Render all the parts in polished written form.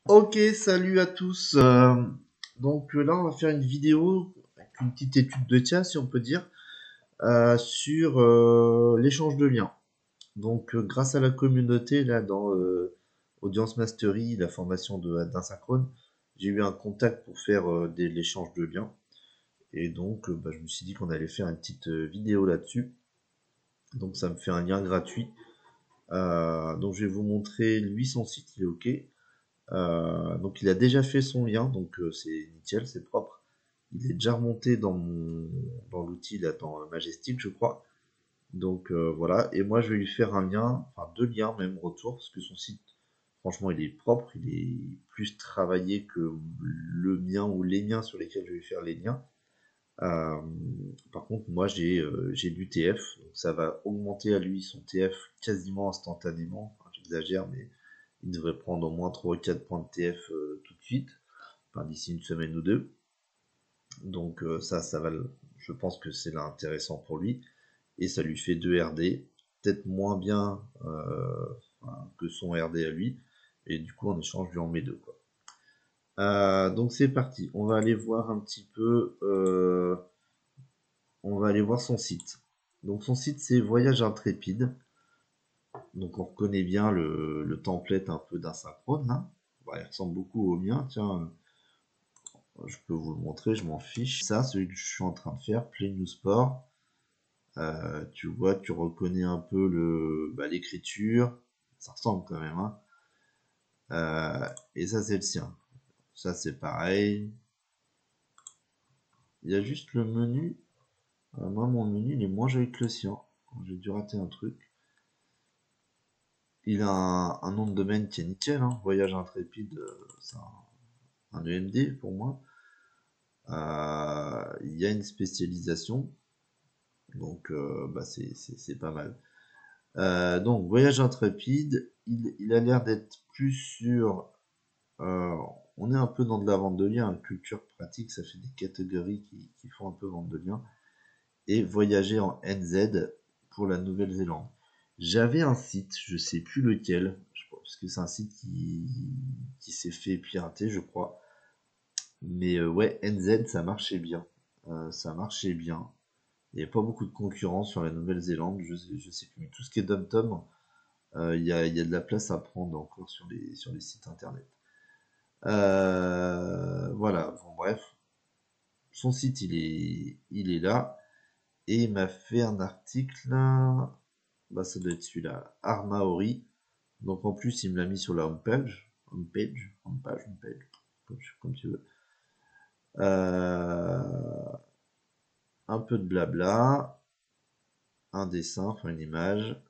Ok, salut à tous. Là, on va faire une vidéo avec une petite étude de cas, si on peut dire, sur l'échange de liens. Grâce à la communauté, là, dans Audience Mastery, la formation d'Asynchrone, j'ai eu un contact pour faire l'échange de liens. Et je me suis dit qu'on allait faire une petite vidéo là-dessus. Donc, ça me fait un lien gratuit. Je vais vous montrer, lui, son site, il est OK. Il a déjà fait son lien, c'est nickel, c'est propre. Il est déjà remonté dans l'outil là, dans Majestic, je crois. Voilà. Et moi je vais lui faire un lien, enfin deux liens même retour, parce que son site, franchement, il est propre, il est plus travaillé que le mien ou les miens sur lesquels je vais faire les liens. Euh, Par contre, moi j'ai l'UTF, donc ça va augmenter à lui son TF quasiment instantanément. Enfin, j'exagère, mais il devrait prendre au moins 3 ou 4 points de TF tout de suite, enfin, d'ici une semaine ou deux. Ça va, je pense que c'est là intéressant pour lui. Et ça lui fait 2 RD, peut-être moins bien que son RD à lui. Et du coup, en échange, je lui en mets deux, quoi. Donc c'est parti, on va aller voir un petit peu, on va aller voir son site. Donc son site c'est Voyage Intrépide. Donc on reconnaît bien le template un peu d'Asynchrone, hein. Il ressemble beaucoup au mien, tiens, je peux vous le montrer, je m'en fiche. Ça, celui que je suis en train de faire, Play New Sport. Tu vois, tu reconnais un peu l'écriture. Ça ressemble quand même, hein. Et ça, c'est le sien. Ça, c'est pareil. Il y a juste le menu. Moi, mon menu, il est moins joli que le sien. J'ai dû rater un truc. Il a un nom de domaine qui est nickel, hein. Voyage Intrépide, c'est un EMD pour moi. Il y a une spécialisation. C'est pas mal. Voyage intrépide, il a l'air d'être plus sur. euh, on est un peu dans de la vente de liens, hein. Culture pratique, ça fait des catégories qui font un peu vente de liens. Et voyager en NZ pour la Nouvelle-Zélande. J'avais un site, je sais plus lequel, parce que c'est un site qui s'est fait pirater, je crois. Mais ouais, NZ, ça marchait bien. Ça marchait bien. Il n'y a pas beaucoup de concurrence sur la Nouvelle-Zélande, je sais plus. Mais tout ce qui est dom-tom, il y a de la place à prendre encore sur les sites internet. Voilà, bon, bref. Son site, il est là. Et il m'a fait un article, ça doit être celui-là, Armaori. Donc en plus, il me l'a mis sur la homepage, comme tu veux. Euh, un peu de blabla, un dessin, enfin une image.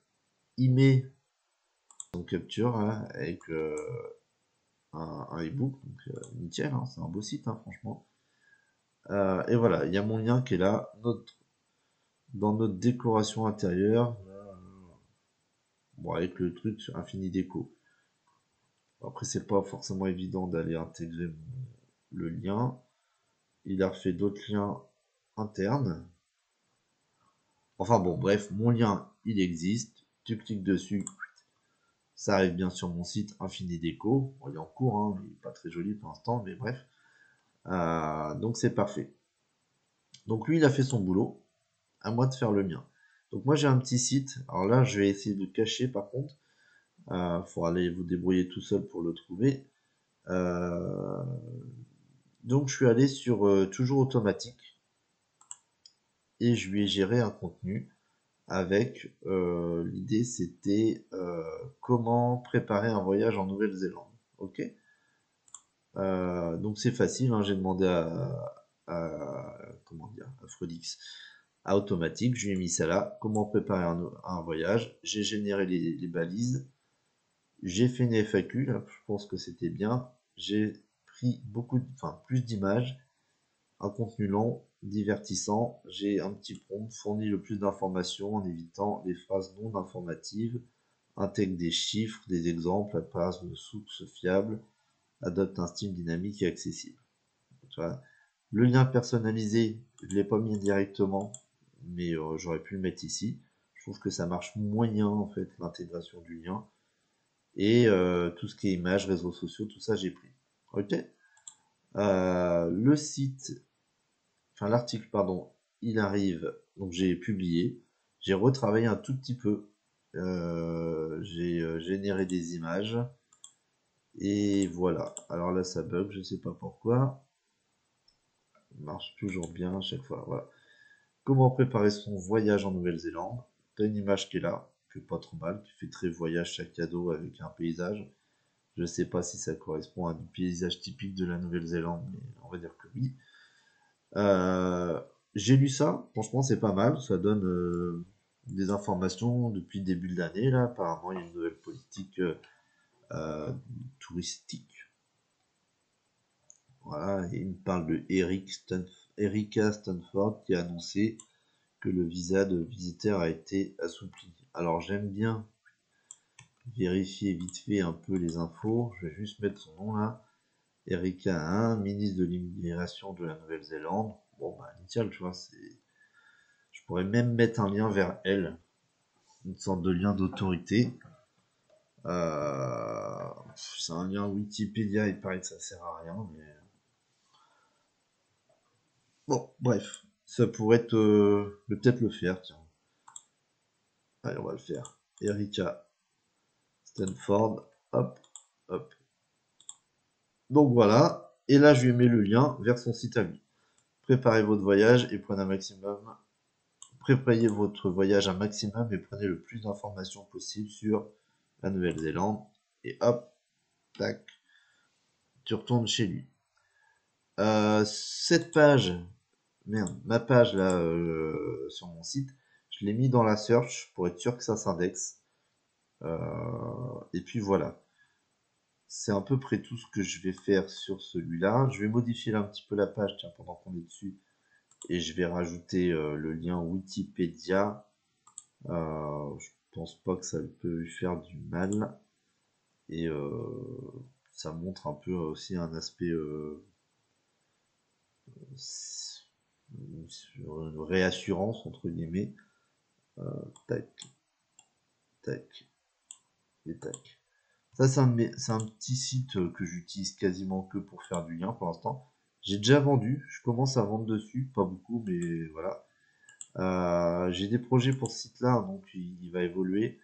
Il met son capture, hein, avec un ebook, donc nickel, hein, c'est un beau site, hein, franchement. Et voilà, il y a mon lien qui est là, dans notre décoration intérieure, bon, avec le truc sur Infini Déco. Après, c'est pas forcément évident d'aller intégrer le lien. Il a refait d'autres liens internes. Enfin bon, bref, mon lien, il existe. Tu cliques dessus, ça arrive bien sur mon site Infini Déco. Bon, il est en cours, hein, il est pas très joli pour l'instant, mais bref. Donc c'est parfait. Donc lui, il a fait son boulot. À moi de faire le mien. Donc moi, j'ai un petit site. Alors là, je vais essayer de cacher par contre. Faut aller vous débrouiller tout seul pour le trouver. Euh, je suis allé sur toujours automatique et je lui ai géré un contenu avec l'idée c'était comment préparer un voyage en Nouvelle-Zélande. Ok. Donc c'est facile, hein, j'ai demandé comment dire, à Frodix, à automatique, je lui ai mis ça là, comment préparer un voyage, j'ai généré les balises, j'ai fait une FAQ, là, je pense que c'était bien, j'ai pris plus d'images, un contenu long, divertissant, j'ai un petit prompt, fourni le plus d'informations en évitant les phrases non informatives, intègre des chiffres, des exemples à base de sources fiables, adopte un style dynamique et accessible. Tu vois, le lien personnalisé, je ne l'ai pas mis directement, mais j'aurais pu le mettre ici. Je trouve que ça marche moyen en fait l'intégration du lien. Et tout ce qui est images, réseaux sociaux, tout ça j'ai pris. Ok. Le site, enfin l'article, pardon, il arrive, donc j'ai publié, j'ai retravaillé un tout petit peu, j'ai généré des images, et voilà. Alors là ça bug, je sais pas pourquoi, il marche toujours bien à chaque fois, voilà. Comment préparer son voyage en Nouvelle-Zélande? T'as une image qui est là, qui est pas trop mal, qui fait très voyage sac à dos avec un paysage. Je sais pas si ça correspond à du paysage typique de la Nouvelle-Zélande, mais on va dire que oui. Euh, j'ai lu ça, franchement c'est pas mal, ça donne des informations depuis le début de l'année, là, apparemment il y a une nouvelle politique euh, touristique. Voilà, et il me parle de Erika Stanford qui a annoncé que le visa de visiteur a été assoupli. Alors j'aime bien vérifier vite fait un peu les infos, je vais juste mettre son nom là. Erika 1, ministre de l'immigration de la Nouvelle-Zélande. Bon bah nickel, tu vois, je pourrais même mettre un lien vers elle, une sorte de lien d'autorité. C'est un lien Wikipédia, il paraît que ça sert à rien, mais bon, bref, ça pourrait être peut-être le faire, tiens. Allez, on va le faire. Erika Stanford, hop, hop. Donc voilà, et là je lui mets le lien vers son site à lui. Préparez votre voyage et prenez un maximum. Préparez votre voyage un maximum et prenez le plus d'informations possible sur la Nouvelle-Zélande. Et hop, tac, tu retournes chez lui. Cette page, merde, ma page là sur mon site, je l'ai mis dans la search pour être sûr que ça s'indexe. Et puis voilà. C'est à peu près tout ce que je vais faire sur celui-là. Je vais modifier là un petit peu la page, tiens, pendant qu'on est dessus. Et je vais rajouter le lien Wikipédia. Je pense pas que ça peut lui faire du mal. Et ça montre un peu aussi un aspect une réassurance entre guillemets. Tac, tac et tac. Ça c'est un petit site que j'utilise quasiment que pour faire du lien pour l'instant. J'ai déjà vendu, je commence à vendre dessus, pas beaucoup mais voilà. J'ai des projets pour ce site là, donc il va évoluer,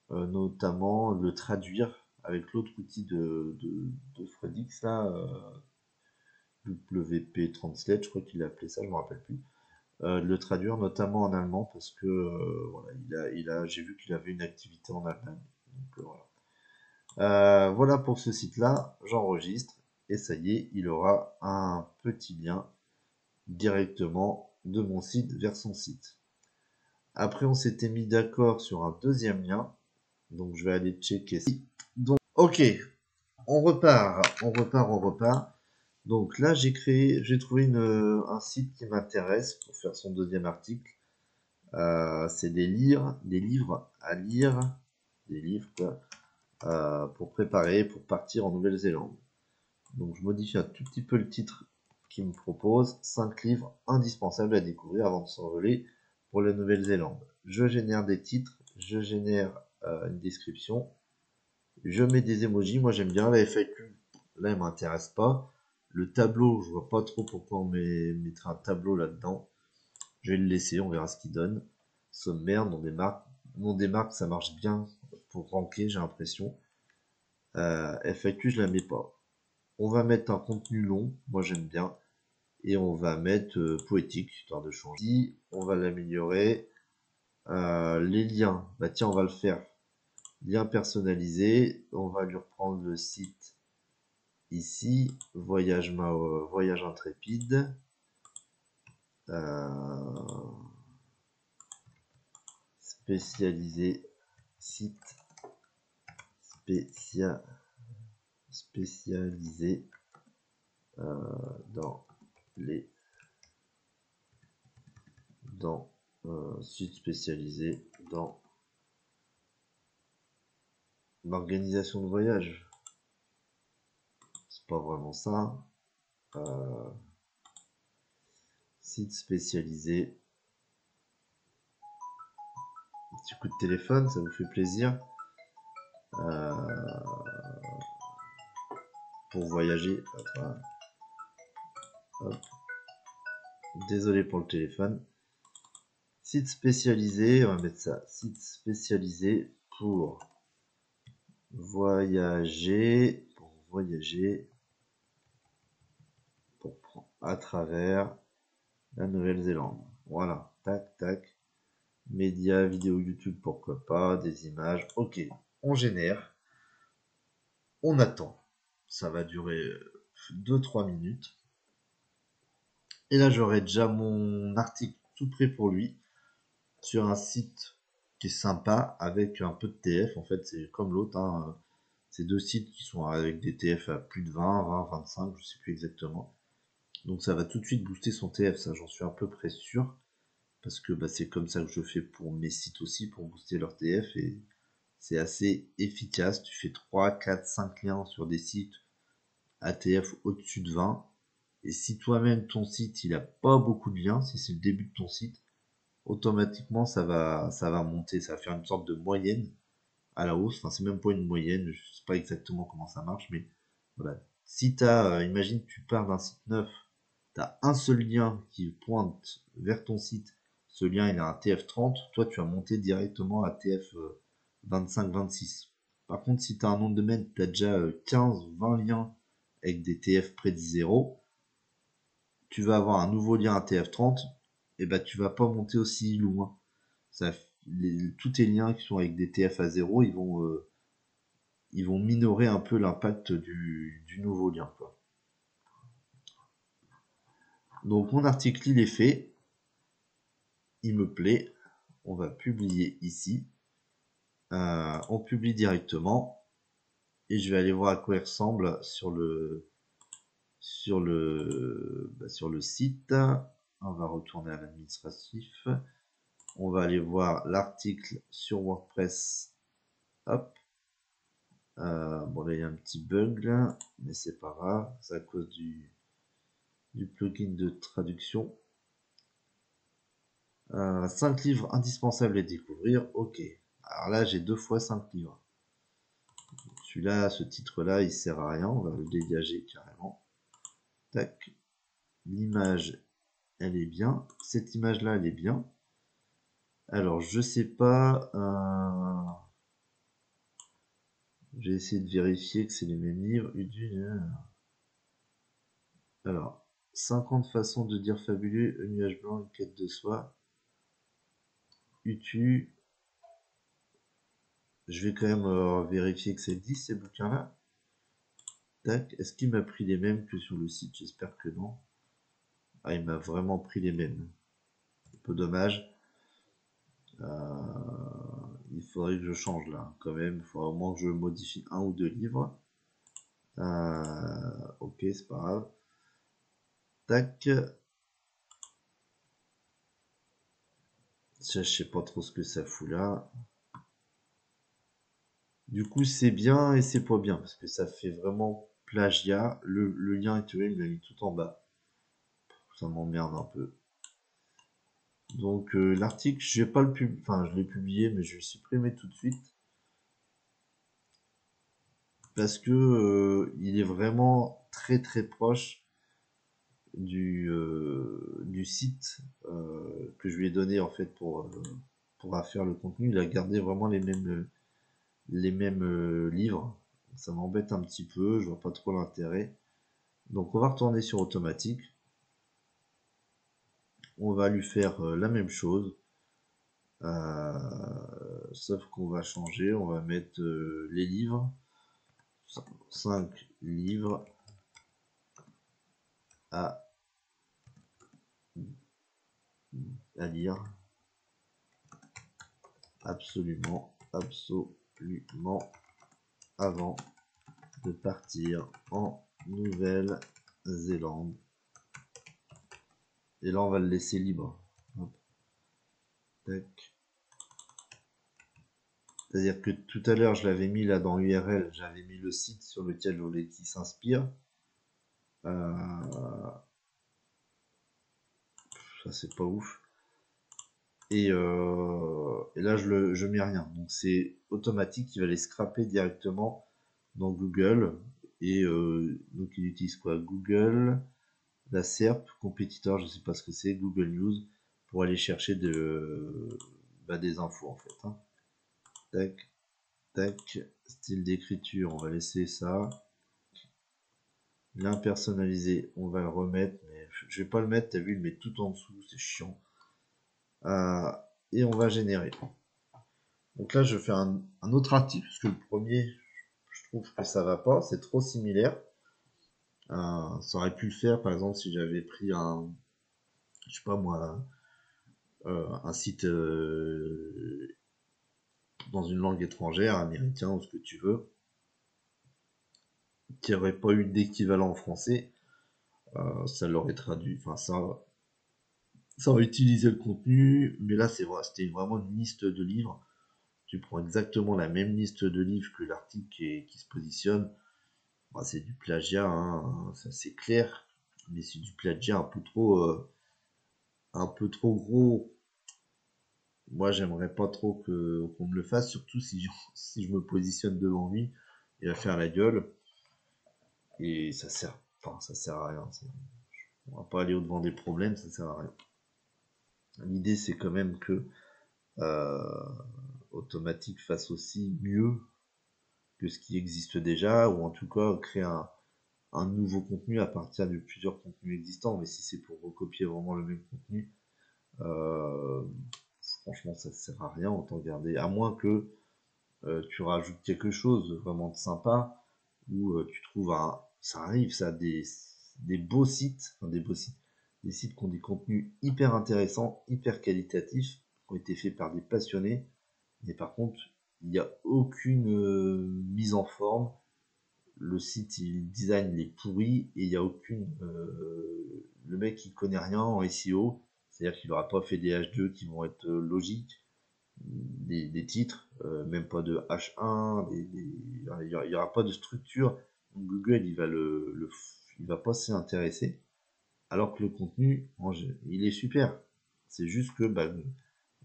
notamment le traduire avec l'autre outil de Fredix là, WP Translate, je crois qu'il a appelé ça, je me rappelle plus. De le traduire notamment en allemand parce que voilà, j'ai vu qu'il avait une activité en Allemagne. Donc, voilà. Voilà pour ce site-là, j'enregistre et ça y est, il aura un petit lien directement de mon site vers son site. Après, on s'était mis d'accord sur un deuxième lien, donc je vais aller checker. Donc, ok, on repart, on repart, on repart. Donc là, j'ai trouvé un site qui m'intéresse pour faire son deuxième article. C'est des livres à lire, des livres quoi, pour préparer, pour partir en Nouvelle-Zélande. Donc je modifie un tout petit peu le titre qui me propose 5 livres indispensables à découvrir avant de s'envoler pour la Nouvelle-Zélande. Je génère des titres, je génère une description, je mets des emojis. Moi j'aime bien la FAQ, là elle m'intéresse pas. Le tableau, je vois pas trop pourquoi on mettrait un tableau là-dedans. Je vais le laisser, on verra ce qu'il donne. Sommaire, nom des marques, ça marche bien pour ranker, j'ai l'impression. FAQ, je la mets pas. On va mettre un contenu long, moi j'aime bien. Et on va mettre poétique, histoire de changer. On va l'améliorer. Les liens, bah tiens, on va le faire. Lien personnalisé. On va lui reprendre le site ici. Voyage intrépide. Spécialisé. Site spécialisé dans les dans site spécialisé dans l'organisation de voyage. C'est pas vraiment ça. Site spécialisé. Petit coup de téléphone, ça vous fait plaisir. pour voyager. Hop. Désolé pour le téléphone. Site spécialisé, on va mettre ça. Site spécialisé pour voyager, à travers la Nouvelle-Zélande. Voilà, tac, tac. Médias, vidéo YouTube, pourquoi pas, des images. Ok, on génère. On attend. Ça va durer 2-3 minutes. Et là, j'aurai déjà mon article tout prêt pour lui sur un site qui est sympa avec un peu de TF. En fait, c'est comme l'autre. Hein. C'est deux sites qui sont avec des TF à plus de 20, 25, je sais plus exactement. Donc ça va tout de suite booster son TF, ça j'en suis à peu près sûr. Parce que c'est comme ça que je fais pour mes sites aussi, pour booster leur TF. Et c'est assez efficace. Tu fais 3, 4, 5 liens sur des sites ATF au-dessus de 20. Et si toi-même ton site il a pas beaucoup de liens, si c'est le début de ton site, automatiquement ça va monter, ça va faire une sorte de moyenne à la hausse. Enfin, c'est même pas une moyenne, je sais pas exactement comment ça marche, mais voilà. Si imagine tu pars d'un site neuf, tu as un seul lien qui pointe vers ton site, ce lien il a un TF30, toi tu vas monter directement à TF 25-26. Par contre, si tu as un nom de domaine, tu as déjà 15-20 liens avec des TF près de 0, tu vas avoir un nouveau lien à TF30, et tu vas pas monter aussi loin. Tous tes liens qui sont avec des TF à 0, ils vont minorer un peu l'impact du nouveau lien, quoi. Donc mon article il est fait, il me plaît, on va publier ici, on publie directement et je vais aller voir à quoi il ressemble sur le site. On va retourner à l'administratif, on va aller voir l'article sur WordPress. Hop. Bon là il y a un petit bug là, mais c'est pas grave, c'est à cause du plugin de traduction. 5 livres indispensables à découvrir. Ok. Alors là, j'ai 2 fois 5 livres. Celui-là, ce titre-là, il sert à rien. On va le dégager carrément. Tac. L'image, elle est bien. Cette image-là, elle est bien. Alors, je sais pas. J'ai essayé de vérifier que c'est les mêmes livres. Alors, 50 façons de dire fabuleux. Un nuage blanc, une quête de soi. Utu. Je vais quand même vérifier que ça existe ces bouquins-là. Tac. Est-ce qu'il m'a pris les mêmes que sur le site? J'espère que non. Ah, il m'a vraiment pris les mêmes. Un peu dommage. Il faudrait que je change là, quand même. Il faudrait au moins que je modifie un ou deux livres. Ok, c'est pas grave. Tac. Ça, je sais pas trop ce que ça fout là. Du coup, c'est bien et c'est pas bien parce que ça fait vraiment plagiat. Le lien actuel, il l'a mis tout en bas. Ça m'emmerde un peu. Donc l'article, je vais pas le enfin je l'ai publié, mais je vais le supprimer tout de suite parce que il est vraiment très très proche du site que je lui ai donné en fait pour faire le contenu. Il a gardé vraiment les mêmes livres. Ça m'embête un petit peu, je vois pas trop l'intérêt. Donc on va retourner sur automatique. On va lui faire la même chose. Sauf qu'on va changer, on va mettre les livres. 5 livres à lire. Absolument avant de partir en Nouvelle-Zélande. Et là, on va le laisser libre. Hop. Tac. C'est-à-dire que tout à l'heure, je l'avais mis là dans l'URL, j'avais mis le site sur lequel je voulais qu'il s'inspire. Ça, c'est pas ouf. Et là, je mets rien. Donc, c'est automatique, il va les scraper directement dans Google. Et donc, il utilise quoi? Google, la SERP, compétiteur, je sais pas ce que c'est, Google News, pour aller chercher des infos, en fait. Hein. Tac, tac, style d'écriture, on va laisser ça. L'impersonnalisé, on va le remettre, mais je vais pas le mettre, t'as vu, il met tout en dessous, c'est chiant. Euh, et on va générer. Donc là, je fais un autre article, parce que le premier, je trouve que ça va pas, c'est trop similaire. Ça aurait pu le faire, par exemple, si j'avais pris je sais pas moi, un site dans une langue étrangère, américain ou ce que tu veux, qui n'aurait pas eu d'équivalent en français, ça l'aurait traduit, enfin ça aurait utilisé le contenu, mais là c'est vrai, c'était vraiment une liste de livres. Tu prends exactement la même liste de livres que l'article qui se positionne. Bah, c'est du plagiat, hein, ça c'est clair, mais c'est du plagiat un peu trop gros. Moi, j'aimerais pas trop qu'on me le fasse, surtout si je me positionne devant lui, il va faire la gueule et ça sert à rien. On va pas aller au-devant des problèmes, ça sert à rien. L'idée, c'est quand même que euh, Automatique fasse aussi mieux que ce qui existe déjà, ou en tout cas créer un nouveau contenu à partir de plusieurs contenus existants. Mais si c'est pour recopier vraiment le même contenu, euh, franchement, ça sert à rien, autant garder. À moins que tu rajoutes quelque chose vraiment de sympa, où tu trouves ça arrive, ça, des beaux sites, enfin des sites qui ont des contenus hyper intéressants, hyper qualitatifs, qui ont été faits par des passionnés, mais par contre, il n'y a aucune mise en forme, le site, le design il est pourri, et il n'y a aucune... le mec il connaît rien en SEO, c'est-à-dire qu'il n'aura pas fait des H2 qui vont être logiques, des titres, même pas de H1, il n'y aura pas de structure. Donc Google, il va pas s'y intéresser, alors que le contenu, il est super. C'est juste que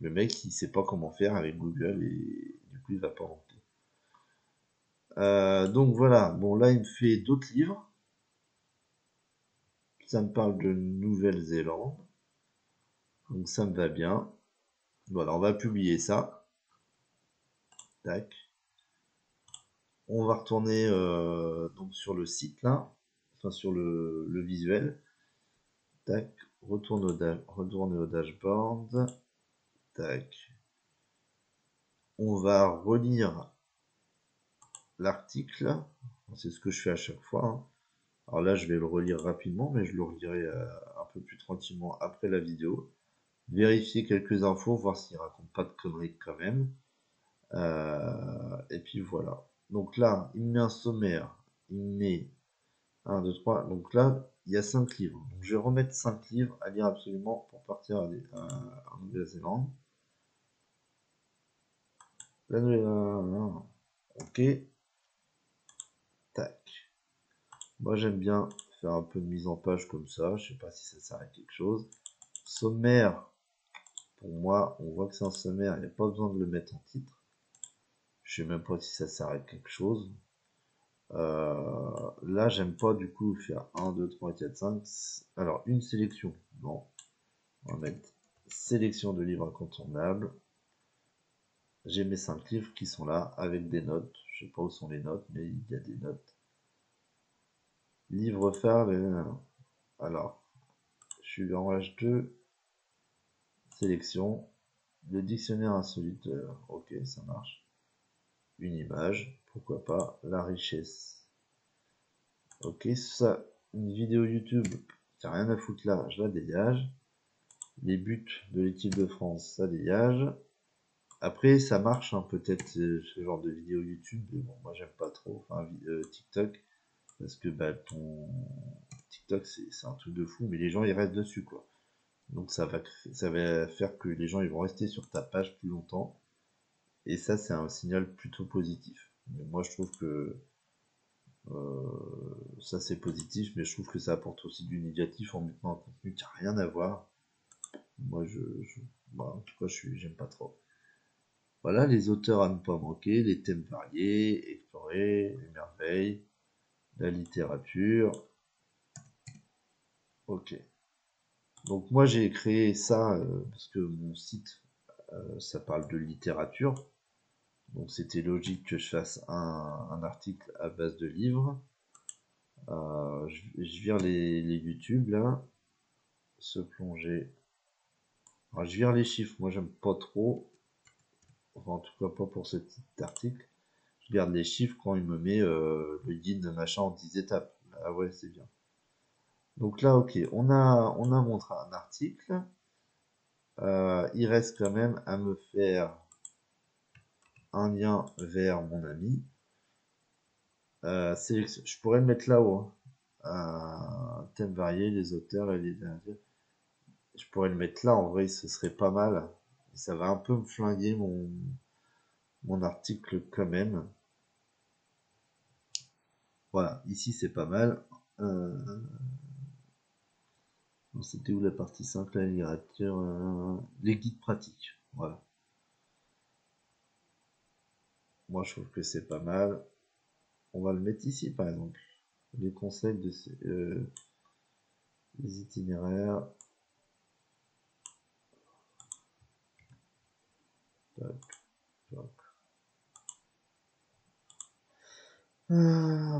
le mec, il sait pas comment faire avec Google et du coup, il va pas rentrer. Donc voilà, bon là, il me fait d'autres livres. Ça me parle de Nouvelle-Zélande, donc ça me va bien. Voilà, on va publier ça. Tac. On va retourner donc sur le site là, enfin sur le visuel. Tac, retourner au dashboard. Tac. On va relire l'article. C'est ce que je fais à chaque fois. Hein. Alors là, je vais le relire rapidement, mais je le relirai un peu plus tranquillement après la vidéo. Vérifier quelques infos, voir s'il raconte pas de conneries quand même. Et puis voilà. Donc là, il met un sommaire. Il met 1, 2, 3. Donc là, il y a 5 livres. Donc je vais remettre 5 livres à lire absolument pour partir en Nouvelle-Zélande. La Nouvelle-Zélande. Ok. Tac. Moi j'aime bien faire un peu de mise en page comme ça. Je sais pas si ça sert à quelque chose. Sommaire. Pour moi, on voit que c'est un sommaire. Il n'y a pas besoin de le mettre en titre. Je sais même pas si ça sert à quelque chose. Là, j'aime pas du coup faire 1, 2, 3, 4, 5. Alors, une sélection. Non. On va mettre sélection de livres incontournables. J'ai mes 5 livres qui sont là avec des notes. Je sais pas où sont les notes, mais il y a des notes. Livre phare. Alors, je suis en H2. Sélection. Le dictionnaire insolite. Ok, ça marche. Une image. Pourquoi pas. La richesse. Ok, ça. Une vidéo YouTube. T'as rien à foutre là. Je la dégage. Les buts de l'équipe de France, ça dégage. Après, ça marche hein, peut-être ce genre de vidéo YouTube, mais bon, moi j'aime pas trop. Enfin, TikTok, parce que ton TikTok c'est un truc de fou, mais les gens ils restent dessus quoi. Donc ça va faire que les gens ils vont rester sur ta page plus longtemps, et ça c'est un signal plutôt positif. Mais moi je trouve que ça c'est positif, mais je trouve que ça apporte aussi du négatif en mettant un contenu qui a rien à voir. Moi Bon, en tout cas, j'aime pas trop. Voilà, les auteurs à ne pas manquer, les thèmes variés, explorer, les merveilles, la littérature. Ok. Donc moi j'ai créé ça parce que mon site ça parle de littérature. Donc c'était logique que je fasse un article à base de livres. Je vire les YouTube là. Se plonger. Alors, je vire les chiffres, moi j'aime pas trop. Enfin en tout cas pas pour ce type d'article. Je garde les chiffres quand il me met le guide de machin en 10 étapes. Ah ouais c'est bien. Donc là ok, on a montré un article. Il reste quand même à me faire un lien vers mon ami. Je pourrais le mettre là-haut. Thème varié, les auteurs et les derniers. Je pourrais le mettre là, en vrai, ce serait pas mal. Ça va un peu me flinguer mon article quand même. Voilà, ici c'est pas mal. Euh, C'était où la partie simple, la littérature, les guides pratiques. Voilà. Moi je trouve que c'est pas mal. On va le mettre ici par exemple. Les conseils de les itinéraires. Tac, tac.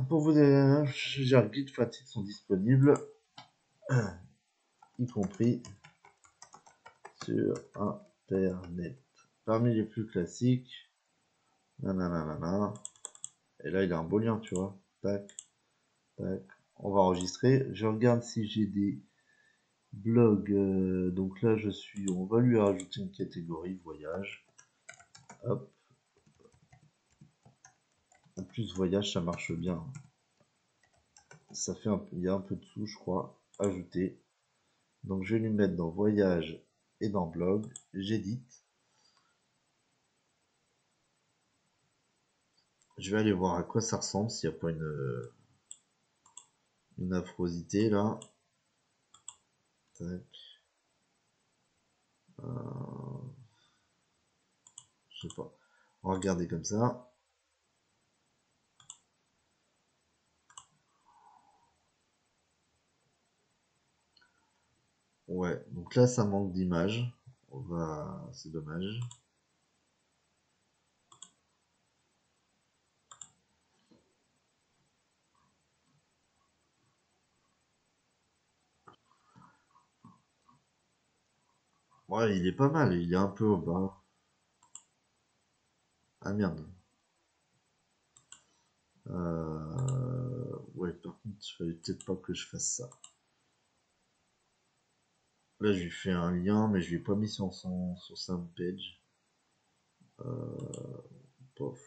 Pour vous dire, les guides pratiques sont disponibles, y compris sur Internet. Parmi les plus classiques, nanana, et là il a un beau lien, tu vois. Tac, tac. On va enregistrer. Je regarde si j'ai des blogs. Donc là je suis. On va lui rajouter une catégorie voyage. Hop. En plus voyage ça marche bien. Ça fait il y a un peu de sous je crois. Ajouter. Donc je vais lui mettre dans voyage et dans blog. J'édite. Je vais aller voir à quoi ça ressemble, s'il n'y a pas une affrosité là. Tac. Je sais pas. On va regarder comme ça. Ouais, donc là ça manque d'image. On va. C'est dommage. Ouais, il est pas mal, il est un peu au bas. Ah merde. Ouais, par contre, il fallait peut-être pas que je fasse ça. Là, je lui fais un lien, mais je lui ai pas mis sur sa page. Pof.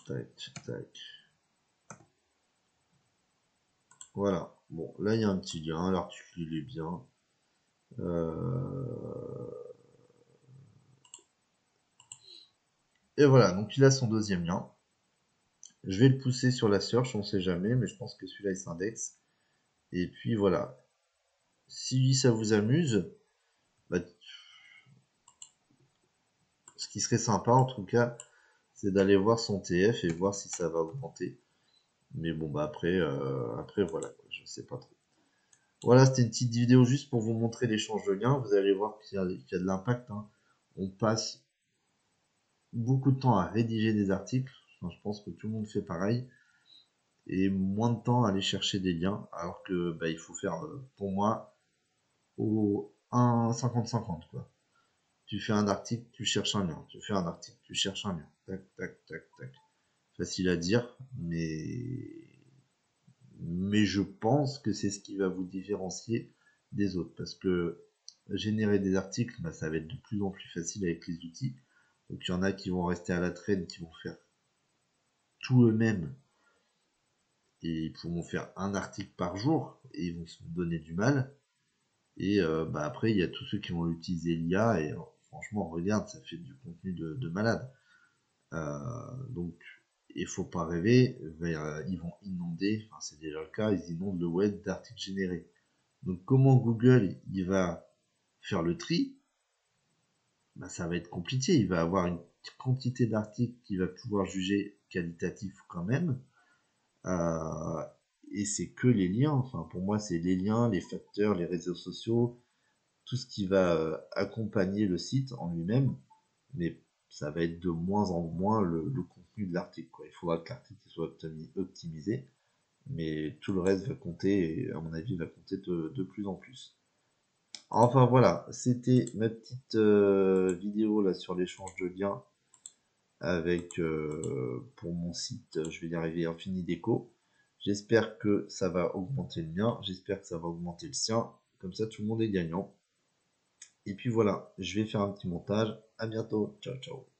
Tac, tac. Voilà. Bon, là, il y a un petit lien. L'article, il est bien. Et voilà, donc il a son deuxième lien. Je vais le pousser sur la search, on sait jamais, mais je pense que celui-là, il s'indexe. Et puis voilà. Si ça vous amuse, bah, ce qui serait sympa en tout cas, c'est d'aller voir son TF et voir si ça va augmenter. Mais bon, bah après voilà, je sais pas trop. Voilà, c'était une petite vidéo juste pour vous montrer l'échange de liens. Vous allez voir qu'il y a de l'impact, hein. On passe beaucoup de temps à rédiger des articles. Enfin, je pense que tout le monde fait pareil. Et moins de temps à aller chercher des liens. Alors que bah, il faut faire, pour moi, au 1 50-50 quoi. Tu fais un article, tu cherches un lien. Tu fais un article, tu cherches un lien. Tac, tac, tac, tac. Facile à dire, mais je pense que c'est ce qui va vous différencier des autres. Parce que générer des articles, bah, ça va être de plus en plus facile avec les outils. Donc il y en a qui vont rester à la traîne, qui vont faire tout eux-mêmes et ils pourront faire un article par jour et ils vont se donner du mal. Et bah, après, il y a tous ceux qui vont utiliser l'IA et franchement, regarde, ça fait du contenu de malade. Donc, il faut pas rêver, ils vont inonder, enfin c'est déjà le cas, ils inondent le web d'articles générés. Donc comment Google il va faire le tri? Bah, ça va être compliqué. Il va avoir une quantité d'articles qu'il va pouvoir juger qualitatifs quand même. Euh, et c'est que les liens. Enfin, pour moi, c'est les liens, les facteurs, les réseaux sociaux, tout ce qui va accompagner le site en lui-même. Mais ça va être de moins en moins le contenu de l'article, quoi. Il faudra que l'article soit optimisé, mais tout le reste va compter, et à mon avis, va compter de plus en plus. Enfin voilà, c'était ma petite vidéo là sur l'échange de liens avec pour mon site, je vais y arriver, Infini Déco. J'espère que ça va augmenter le mien, j'espère que ça va augmenter le sien, comme ça tout le monde est gagnant. Et puis voilà, je vais faire un petit montage. À bientôt, ciao ciao.